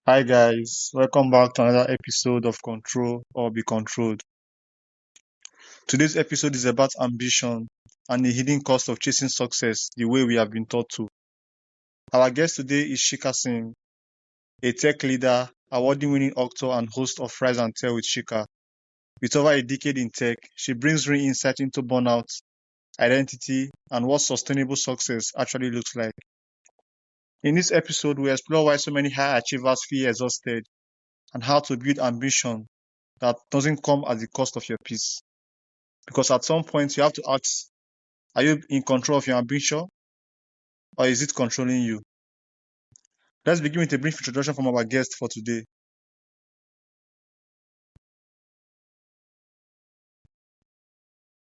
Hi guys, welcome back to another episode of Control or Be Controlled. Today's episode is about ambition and the hidden cost of chasing success the way we have been taught to. Our guest today is Sheekha Singh, a tech leader, award-winning author and host of Rise and Tell with Sheekha. With over a decade in tech, she brings real insight into burnout, identity, and what sustainable success actually looks like. In this episode, we explore why so many high achievers feel exhausted and how to build ambition that doesn't come at the cost of your peace. Because at some point you have to ask, are you in control of your ambition or is it controlling you? Let's begin with a brief introduction from our guest for today.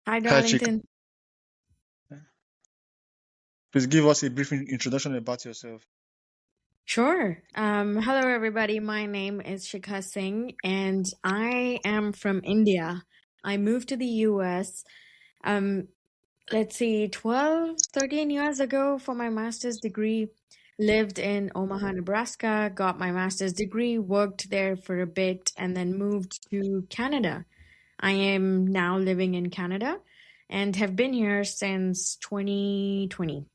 Hi, Hi, Chick. Darlington. Please give us a brief introduction about yourself. Sure. Hello, everybody. My name is Sheekha Singh, and I am from India. I moved to the US, um, let's see, 12, 13 years ago for my master's degree. Lived in Omaha, Nebraska, got my master's degree, worked there for a bit, and then moved to Canada. I am now living in Canada and have been here since 2020.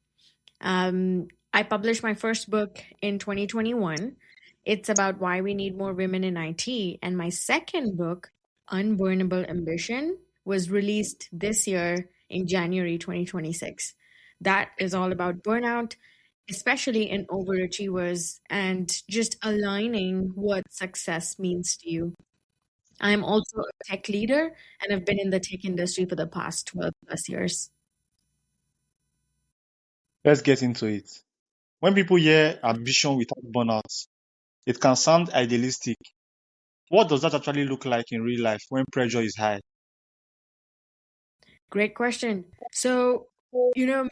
I published my first book in 2021. It's about why we need more women in IT. And my second book, Unburnable Ambition, was released this year in January 2026. That is all about burnout, especially in overachievers, and just aligning what success means to you. I'm also a tech leader and I've been in the tech industry for the past 12 plus years. Let's get into it. When people hear ambition without burnout, it can sound idealistic. What does that actually look like in real life when pressure is high? Great question. So,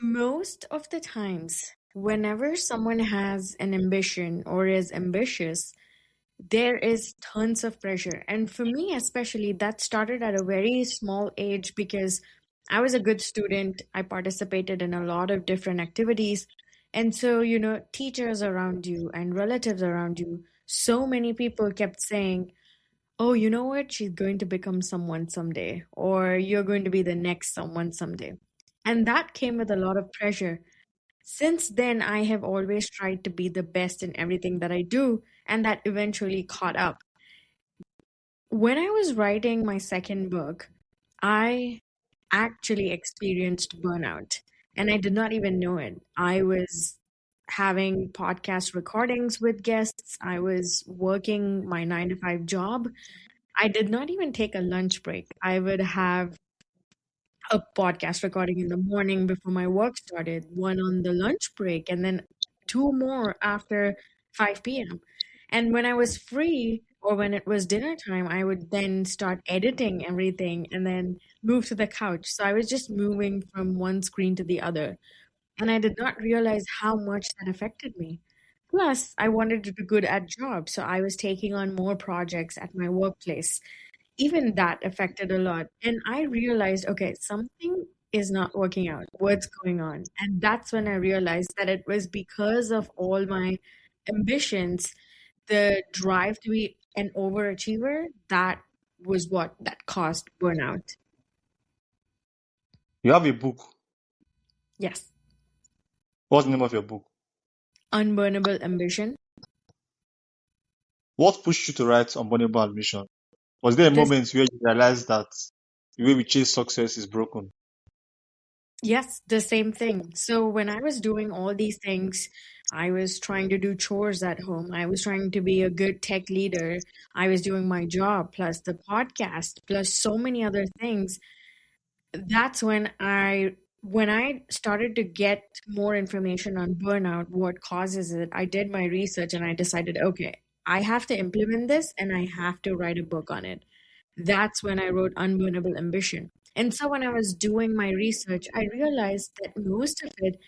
most of the times, whenever someone has an ambition or is ambitious, there is tons of pressure. And for me, especially, that started at a very small age because I was a good student. I participated in a lot of different activities. And so, teachers around you and relatives around you, so many people kept saying, oh, you know what? She's going to become someone someday, or you're going to be the next someone someday. And that came with a lot of pressure. Since then, I have always tried to be the best in everything that I do, and that eventually caught up. When I was writing my second book, I actually experienced burnout, and I did not even know it. I was having podcast recordings with guests, I was working my 9 to 5 job. I did not even take a lunch break. I would have a podcast recording in the morning before my work started, one on the lunch break, and then two more after 5 p.m. And when I was free or when it was dinner time, I would then start editing everything and then move to the couch. So I was just moving from one screen to the other. And I did not realize how much that affected me. Plus, I wanted to do good at jobs, so I was taking on more projects at my workplace. Even that affected a lot. And I realized, okay, something is not working out. What's going on? And that's when I realized that it was because of all my ambitions, the drive to be an overachiever, that was what that caused burnout. You have a book. Yes. What's the name of your book? Unburnable Ambition. What pushed you to write Unburnable Ambition? Was there a This moment where you realized that the way we chase success is broken? Yes, the same thing. So when I was doing all these things, I was trying to do chores at home. I was trying to be a good tech leader. I was doing my job, plus the podcast, plus so many other things. That's when I started to get more information on burnout, what causes it. I did my research and I decided, okay, I have to implement this and I have to write a book on it. That's when I wrote Unburnable Ambition. And so when I was doing my research, I realized that most of it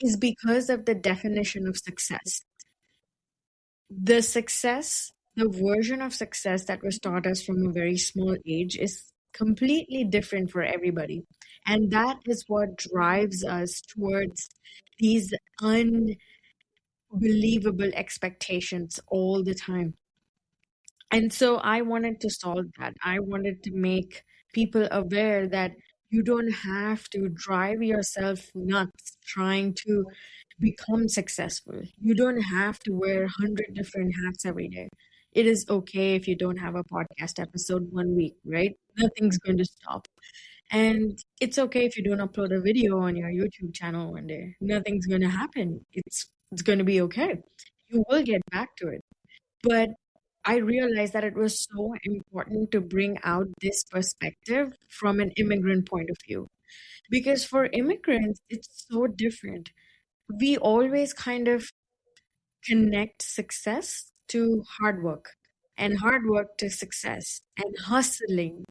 is because of the definition of success. The success, the version of success that was taught us from a very small age is completely different for everybody. And that is what drives us towards these unbelievable expectations all the time. And so I wanted to solve that. I wanted to make people aware that you don't have to drive yourself nuts trying to become successful. You don't have to wear 100 different hats every day. It is okay if you don't have a podcast episode one week, right? Nothing's going to stop. And it's okay if you don't upload a video on your YouTube channel one day. Nothing's going to happen. It's going to be okay. You will get back to it. But I realized that it was so important to bring out this perspective from an immigrant point of view. Because for immigrants, it's so different. We always kind of connect success to hard work and hard work to success and hustling.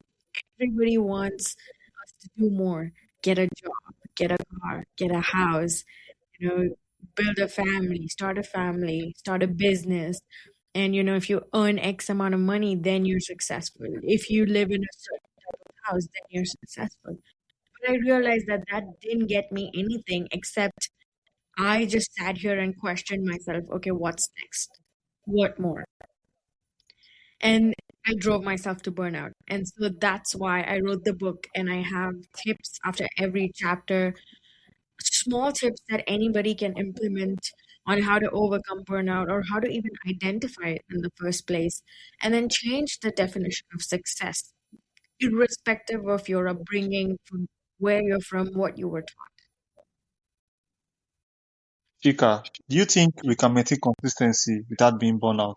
Everybody wants us to do more, get a job, get a car, get a house, you know, build a family, start a business. And if you earn X amount of money, then you're successful. If you live in a certain house, then you're successful. But I realized that that didn't get me anything except I just sat here and questioned myself, okay, what's next? What more? And I drove myself to burnout. And so that's why I wrote the book and I have tips after every chapter, small tips that anybody can implement on how to overcome burnout or how to even identify it in the first place, and then change the definition of success, irrespective of your upbringing, from where you're from, what you were taught. Shika, do you think we can maintain consistency without being burnout?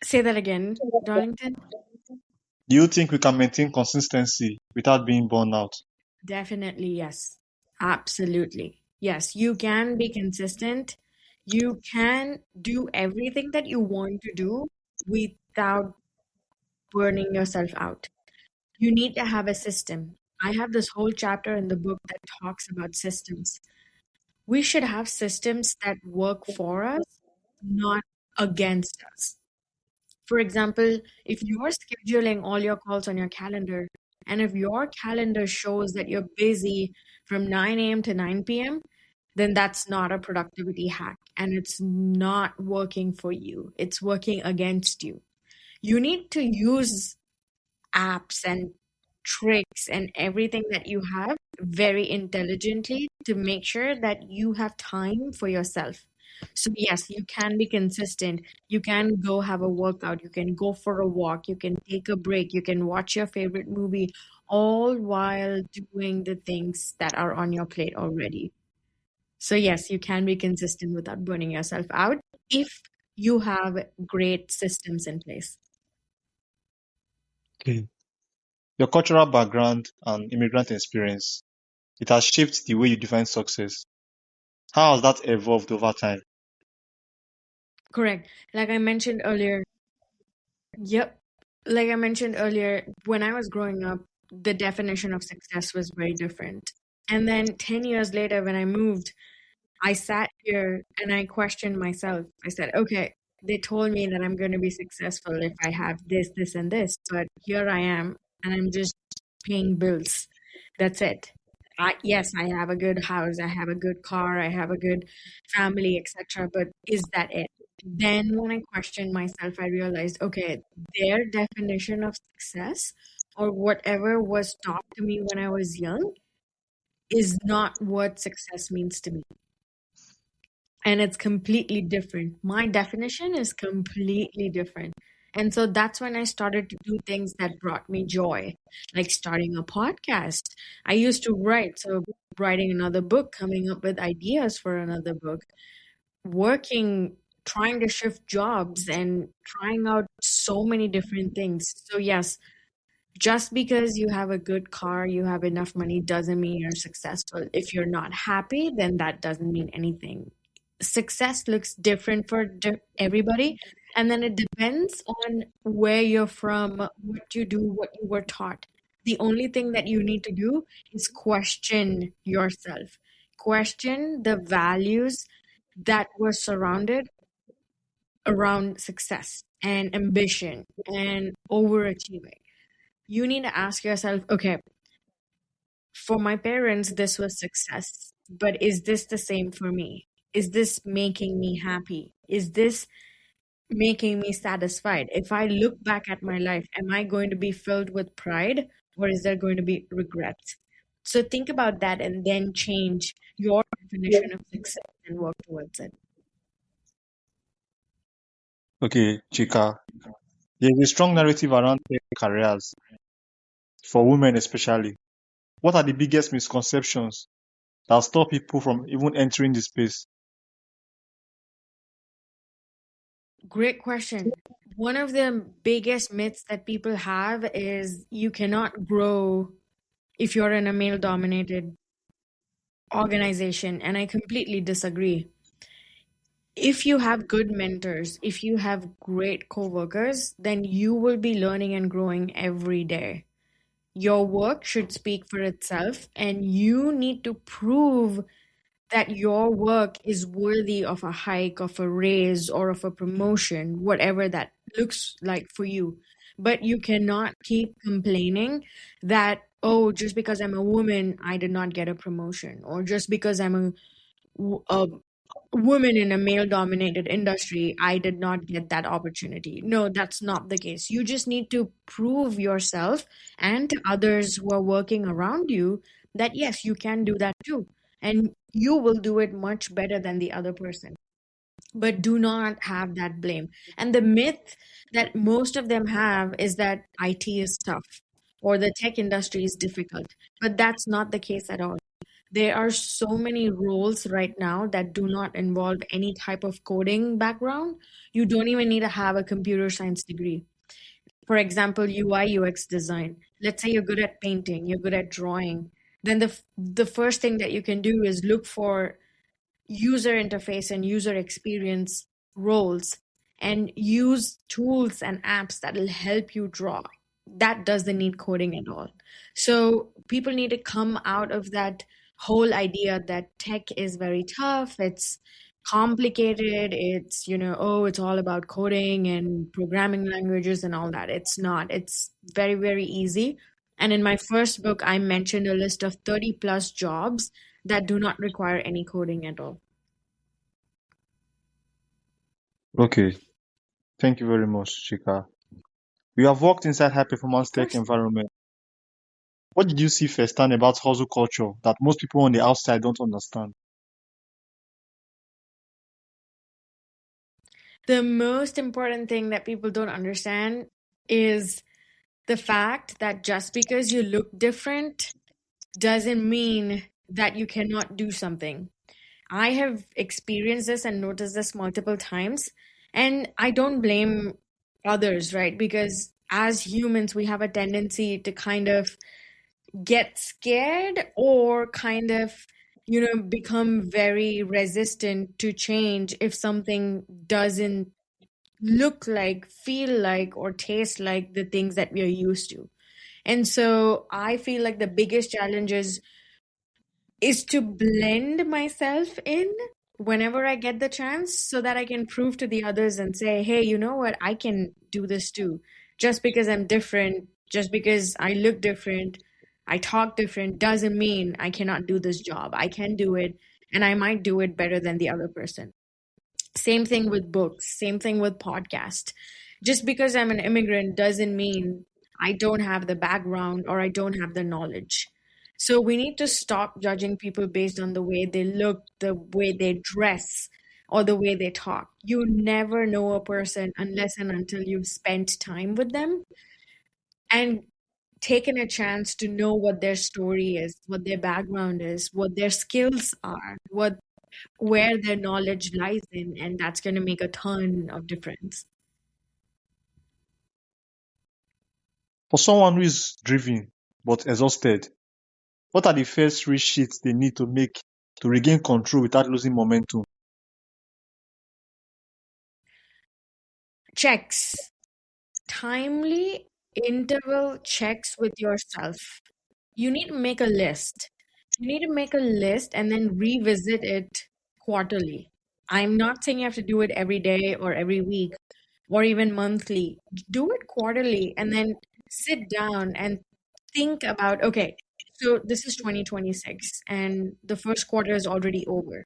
Say that again, Darlington. Do you think we can maintain consistency without being burnout? Definitely, yes. Absolutely. Yes, you can be consistent. You can do everything that you want to do without burning yourself out. You need to have a system. I have this whole chapter in the book that talks about systems. We should have systems that work for us, not against us. For example, if you're scheduling all your calls on your calendar, and if your calendar shows that you're busy from 9 a.m. to 9 p.m., then that's not a productivity hack and it's not working for you. It's working against you. You need to use apps and tricks and everything that you have very intelligently to make sure that you have time for yourself. So, yes, you can be consistent. You can go have a workout. You can go for a walk. You can take a break. You can watch your favorite movie, all while doing the things that are on your plate already. So, yes, you can be consistent without burning yourself out if you have great systems in place. Okay. Your cultural background and immigrant experience, it has shaped the way you define success. How has that evolved over time? Correct. Like I mentioned earlier, yep. Like I mentioned earlier, when I was growing up, the definition of success was very different. And then 10 years later, when I moved, I sat here and I questioned myself. I said, okay, they told me that I'm going to be successful if I have this, this, and this. But here I am, and I'm just paying bills. That's it. Yes, I have a good house, I have a good car, I have a good family, etc. But is that it? Then, when I questioned myself, I realized, okay, their definition of success or whatever was taught to me when I was young is not what success means to me. And it's completely different. My definition is completely different. And so that's when I started to do things that brought me joy, like starting a podcast. I used to write, so writing another book, coming up with ideas for another book, working, trying to shift jobs, and trying out so many different things. So, yes, just because you have a good car, you have enough money, doesn't mean you're successful. If you're not happy, then that doesn't mean anything. Success looks different for everybody, and then it depends on where you're from, what you do, what you were taught. The only thing that you need to do is question yourself, question the values that were surrounded around success and ambition and overachieving. You need to ask yourself, okay, for my parents, this was success. but is this the same for me? Is this making me happy? Is this making me satisfied? If I look back at my life, am I going to be filled with pride or is there going to be regrets? So think about that and then change your definition of success and work towards it. Okay, Chika. There's a strong narrative around tech careers, for women especially. What are the biggest misconceptions that stop people from even entering the space? Great question. One of the biggest myths that people have is you cannot grow if you're in a male dominated organization. And I completely disagree. If you have good mentors, if you have great coworkers, then you will be learning and growing every day. Your work should speak for itself, and you need to prove that your work is worthy of a hike, of a raise, or of a promotion, whatever that looks like for you. But you cannot keep complaining that, oh, just because I'm a woman, I did not get a promotion, or just because I'm a woman in a male dominated industry, I did not get that opportunity. No, that's not the case. You just need to prove yourself and to others who are working around you that yes, you can do that too. And you will do it much better than the other person. But do not have that blame. And the myth that most of them have is that IT is tough or the tech industry is difficult. But that's not the case at all. There are so many roles right now that do not involve any type of coding background. You don't even need to have a computer science degree. For example, UI UX design. Let's say you're good at painting, you're good at drawing. Then the first thing that you can do is look for user interface and user experience roles and use tools and apps that will help you draw. That doesn't need coding at all. So people need to come out of that whole idea that tech is very tough, it's complicated, it's, oh, it's all about coding and programming languages and all that. It's not. It's very, very easy. And in my first book, I mentioned a list of 30 plus jobs that do not require any coding at all. Okay, thank you very much, Chika. You have worked inside high performance Of tech course. environment. What did you see firsthand about hustle culture that most people on the outside don't understand? The most important thing that people don't understand is the fact that just because you look different doesn't mean that you cannot do something. I have experienced this and noticed this multiple times, and I don't blame others, right? Because as humans, we have a tendency to kind of get scared or kind of, become very resistant to change if something doesn't look like, feel like, or taste like the things that we are used to. And so I feel like the biggest challenge is to blend myself in whenever I get the chance so that I can prove to the others and say, hey, you know what? I can do this too. Just because I'm different, just because I look different, I talk different, doesn't mean I cannot do this job. I can do it, and I might do it better than the other person. Same thing with books, same thing with podcast. Just because I'm an immigrant doesn't mean I don't have the background or I don't have the knowledge. So we need to stop judging people based on the way they look, the way they dress, or the way they talk. You never know a person unless and until you've spent time with them and taken a chance to know what their story is, what their background is, what their skills are, what where their knowledge lies in, and that's going to make a ton of difference. For someone who is driven but exhausted, what are the first three shifts they need to make to regain control without losing momentum? Checks, timely interval checks with yourself. You need to make a list. You need to make a list and then revisit it quarterly. I'm not saying you have to do it every day or every week or even monthly. Do it quarterly and then sit down and think about, okay, So this is 2026 and the first quarter is already over.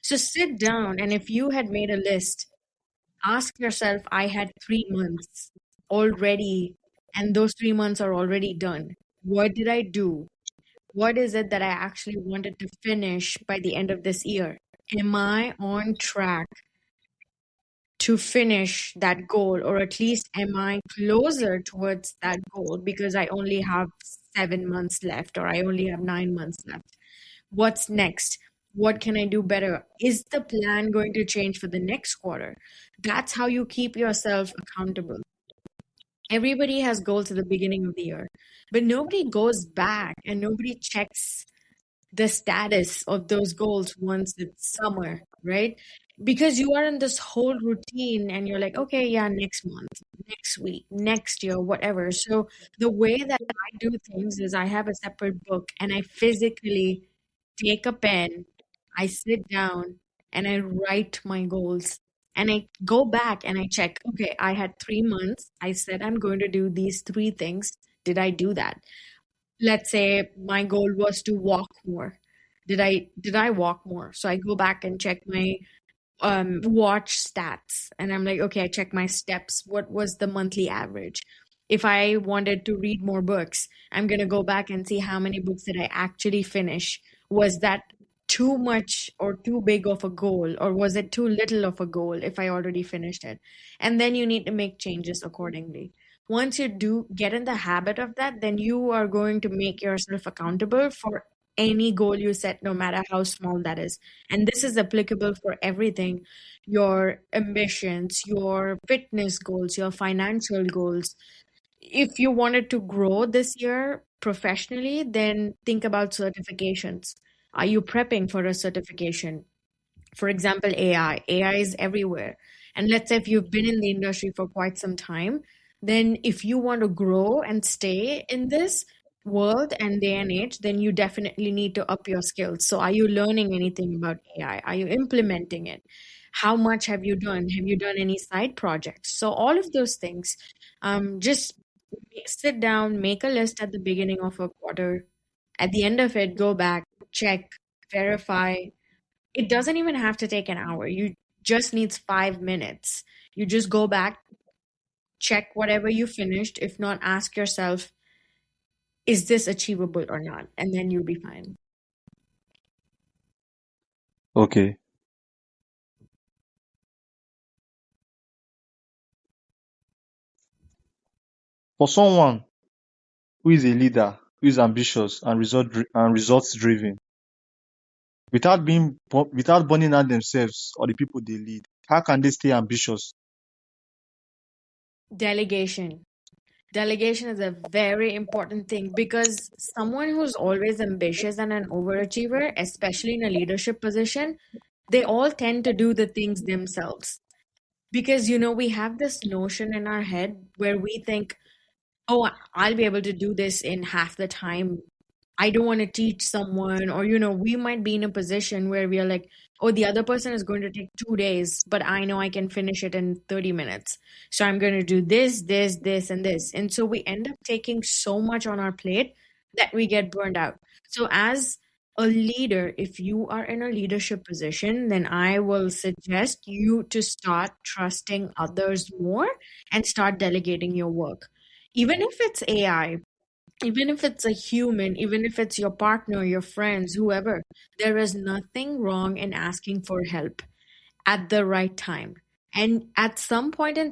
So sit down, and if you had made a list, ask yourself, I had 3 months already, and those 3 months are already done. What did I do? What is it that I actually wanted to finish by the end of this year? Am I on track to finish that goal, or at least am I closer towards that goal because I only have 7 months left, or I only have 9 months left? What's next? What can I do better? Is the plan going to change for the next quarter? That's how you keep yourself accountable. Everybody has goals at the beginning of the year, but nobody goes back and nobody checks the status of those goals once it's summer, right? Because you are in this whole routine and you're like, okay, yeah, next month, next week, next year, whatever. So the way that I do things is I have a separate book and I physically take a pen, I sit down and I write my goals. And I go back and I check, okay, I had 3 months. I said I'm going to do these three things. Did I do that? Let's say my goal was to walk more. Did I walk more? So I go back and check my watch stats, and I'm like, okay, I check my steps. What was the monthly average? If I wanted to read more books, I'm gonna go back and see how many books did I actually finish. Was that too much or too big of a goal, or was it too little of a goal if I already finished it? And then you need to make changes accordingly. Once you do get in the habit of that, then you are going to make yourself accountable for any goal you set, no matter how small that is. And this is applicable for everything: your ambitions, your fitness goals, your financial goals. If you wanted to grow this year professionally, then think about certifications. Are you prepping for a certification? For example, AI. AI is everywhere. And let's say if you've been in the industry for quite some time, then if you want to grow and stay in this world and day and age, then you definitely need to up your skills. So, are you learning anything about AI? Are you implementing it? How much have you done? Have you done any side projects? So, all of those things, just sit down, make a list at the beginning of a quarter. At the end of it, go back, check, verify. It doesn't even have to take an hour. You just needs 5 minutes. You just go back, check whatever you finished. If not, ask yourself, is this achievable or not? And then you'll be fine. Okay. For someone who is a leader, who is ambitious and results driven, without burning out themselves or the people they lead, how can they stay ambitious? Delegation. Delegation is a very important thing because someone who's always ambitious and an overachiever, especially in a leadership position, they all tend to do the things themselves. Because, we have this notion in our head where we think, oh, I'll be able to do this in half the time. I don't want to teach someone, or, we might be in a position where we are like, oh, the other person is going to take 2 days, but I know I can finish it in 30 minutes. So I'm going to do this, and this. And so we end up taking so much on our plate that we get burned out. So, as a leader, if you are in a leadership position, then I will suggest you to start trusting others more and start delegating your work. Even if it's AI, even if it's a human, even if it's your partner, your friends, whoever, there is nothing wrong in asking for help at the right time. And at some point in